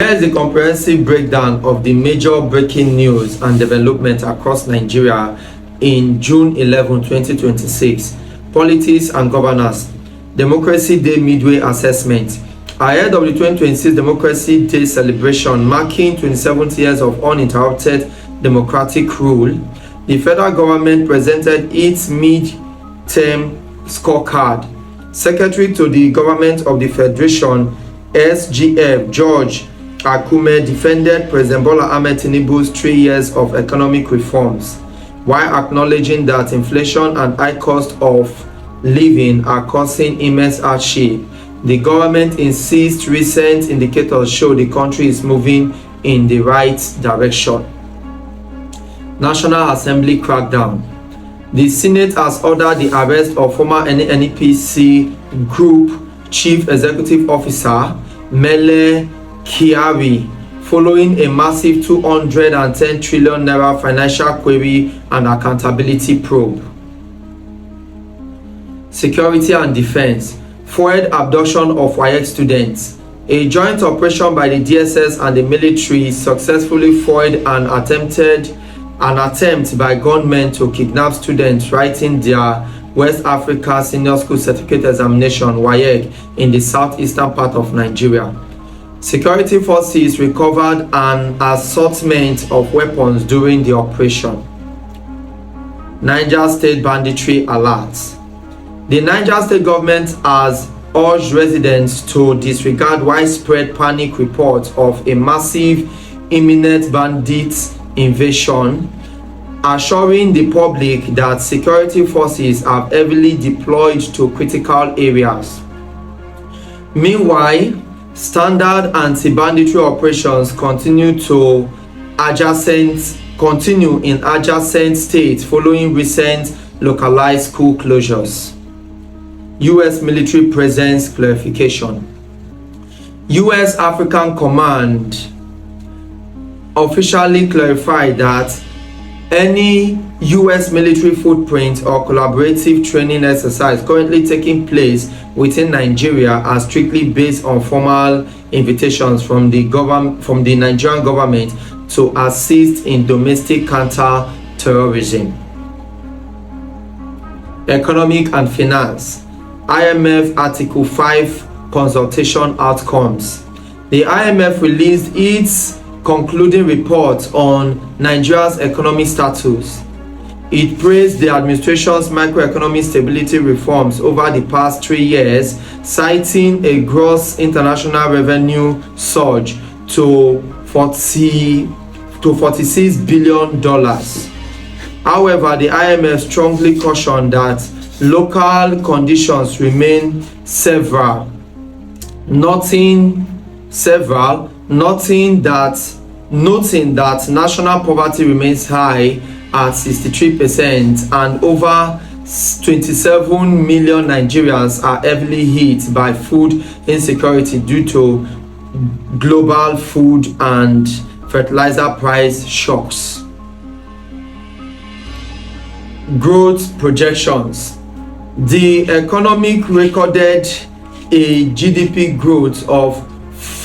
Here is a comprehensive breakdown of the major breaking news and developments across Nigeria in June 11, 2026. Politics and governance. Democracy Day Midway Assessment. Ahead of the 2026 Democracy Day celebration marking 27 years of uninterrupted democratic rule, the federal government presented its mid-term scorecard. Secretary to the Government of the Federation, SGF, George Akume, defended President Bola Ahmed Tinubu's 3 years of economic reforms, while acknowledging that inflation and high cost of living are causing immense hardship. The government insists recent indicators show the country is moving in the right direction. National Assembly crackdown. The Senate has ordered the arrest of former NNPC Group Chief Executive Officer Mele Kyari following a massive 210 trillion naira financial query and accountability probe. Security and defense. Foiled abduction of WAEC students. A joint operation by the DSS and the military successfully foiled an attempt by gunmen to kidnap students writing their West Africa Senior School Certificate Examination (WAEC) in the southeastern part of Nigeria. Security forces recovered an assortment of weapons during the operation. Niger State banditry alert. The Niger State government has urged residents to disregard widespread panic reports of a massive imminent bandit invasion, assuring the public that security forces are heavily deployed to critical areas. Meanwhile, standard anti-banditry operations continue in adjacent states following recent localized school closures. U.S. military presence clarification. U.S. African Command officially clarified that any U.S. military footprint or collaborative training exercise currently taking place within Nigeria are strictly based on formal invitations from the Nigerian government to assist in domestic counter-terrorism. Economic and finance. IMF Article 5 consultation outcomes. The IMF released its concluding report on Nigeria's economic status. It praised the administration's macroeconomic stability reforms over the past 3 years, citing a gross international revenue surge to $46 billion. However, the IMF strongly cautioned that local conditions remain several, noting that national poverty remains high at 63% and over 27 million Nigerians are heavily hit by food insecurity due to global food and fertilizer price shocks. Growth projections. The economy recorded a GDP growth of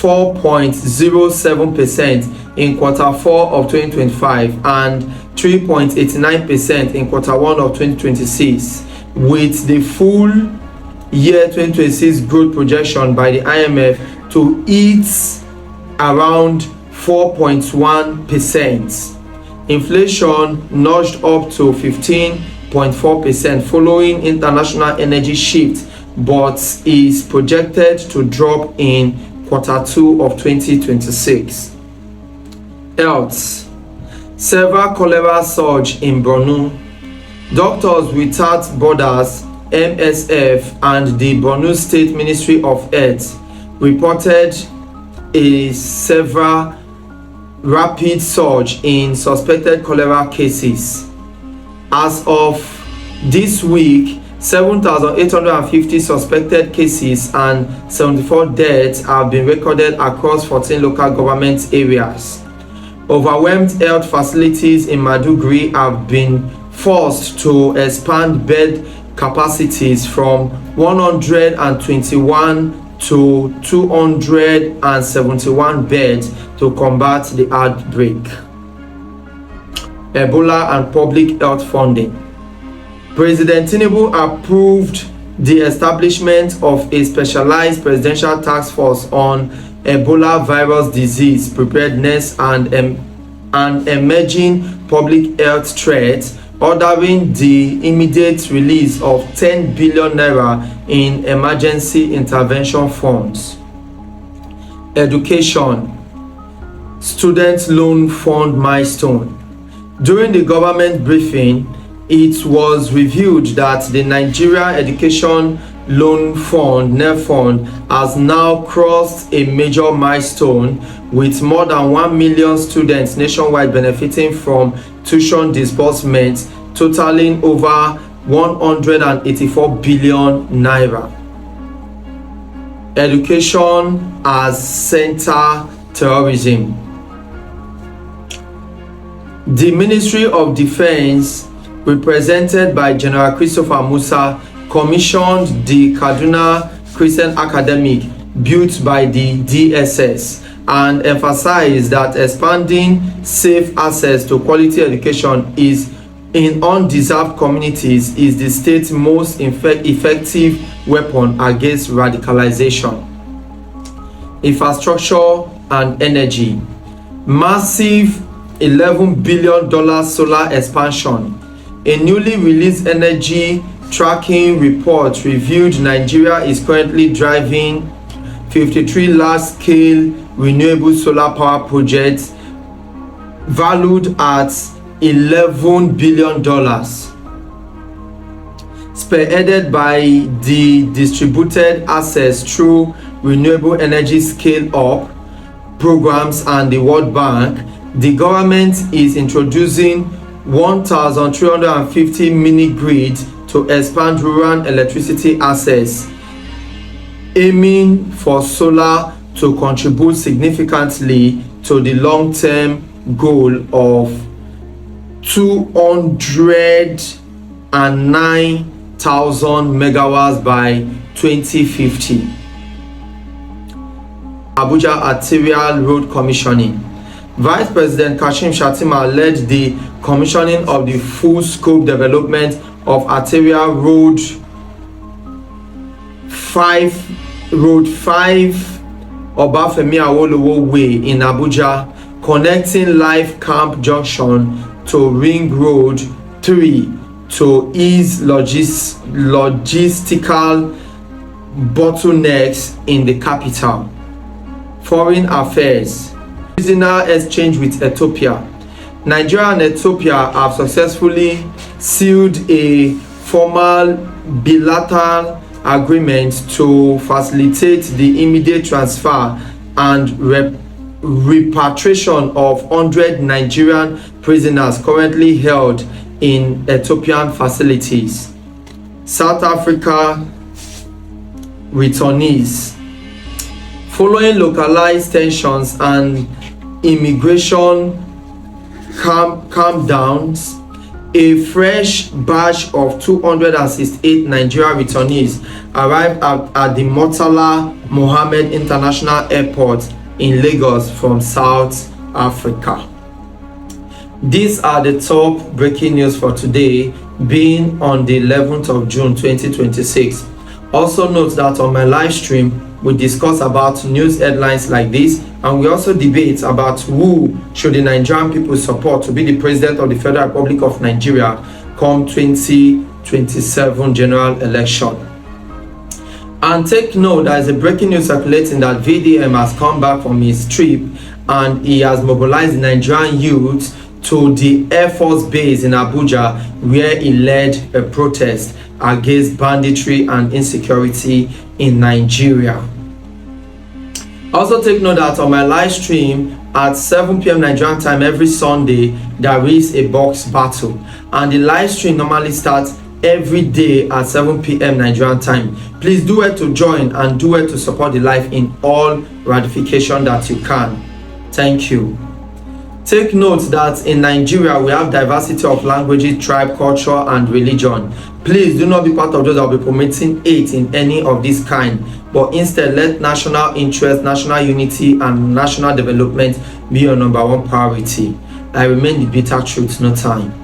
4.07% in Q4 of 2025 and 3.89% in Q1 of 2026, with the full year 2026 growth projection by the IMF to hit around 4.1%. Inflation nudged up to 15.4% following international energy shift, but is projected to drop in Q2 of 2026. Health. Severe cholera surge in Borno. Doctors Without Borders (MSF) and the Borno State Ministry of Health reported a severe rapid surge in suspected cholera cases. As of this week, 7,850 suspected cases and 74 deaths have been recorded across 14 local government areas. Overwhelmed health facilities in Maiduguri have been forced to expand bed capacities from 121 to 271 beds to combat the outbreak. Ebola and public health funding. President Tinubu approved the establishment of a specialized presidential task force on Ebola virus disease preparedness and emerging public health threats, ordering the immediate release of 10 billion naira in emergency intervention funds. Education. Student loan fund milestone. During the government briefing, it was revealed that the Nigeria Education Loan Fund (NEFund) has now crossed a major milestone, with more than 1 million students nationwide benefiting from tuition disbursements totaling over 184 billion naira. Education as center terrorism. The Ministry of Defense, represented by General Christopher Musa, commissioned the Kaduna Christian Academy built by the DSS and emphasized that expanding safe access to quality education in undeserved communities is the state's most effective weapon against radicalization. Infrastructure and energy. Massive $11 billion solar expansion. A newly released energy tracking report revealed Nigeria is currently driving 53 large-scale renewable solar power projects valued at $11 billion, spearheaded by the Distributed Access through Renewable Energy Scale-Up programs and the World Bank. The government is introducing 1,350 mini-grids to expand rural electricity access, aiming for solar to contribute significantly to the long-term goal of 209,000 megawatts by 2050. Abuja Arterial Road Commissioning. Vice President Kashim Shettima led the commissioning of the full-scope development of Arterial Road 5 Obafemi Awolowo Way in Abuja, connecting Life Camp Junction to Ring Road 3 to ease logistical bottlenecks in the capital. Foreign affairs. Prisoner exchange with Ethiopia. Nigeria and Ethiopia have successfully sealed a formal bilateral agreement to facilitate the immediate transfer and repatriation of 100 Nigerian prisoners currently held in Ethiopian facilities. South Africa returnees. Following localized tensions and immigration calm downs, a fresh batch of 268 Nigerian returnees arrived at the Murtala Mohammed International Airport in Lagos from South Africa. These are the top breaking news for today, being on the 11th of June 2026. Also note that on my live stream, we discuss about news headlines like this, and we also debate about who should the Nigerian people support to be the president of the Federal Republic of Nigeria come 2027 general election. And take note, there is a breaking news circulating that VDM has come back from his trip and he has mobilized the Nigerian youth to the Air Force Base in Abuja, where he led a protest against banditry and insecurity in Nigeria. Also take note that on my live stream at 7 p.m. Nigerian time every Sunday, there is a box battle, and the live stream normally starts every day at 7 p.m. Nigerian time. Please do it to join and do it to support the live in all ratification that you can. Thank you. Take note that in Nigeria we have diversity of languages, tribe, culture, and religion. Please do not be part of those that will be promoting hate in any of this kind. but instead let national interest, national unity, and national development be your number one priority. I remain the bitter truth, no time.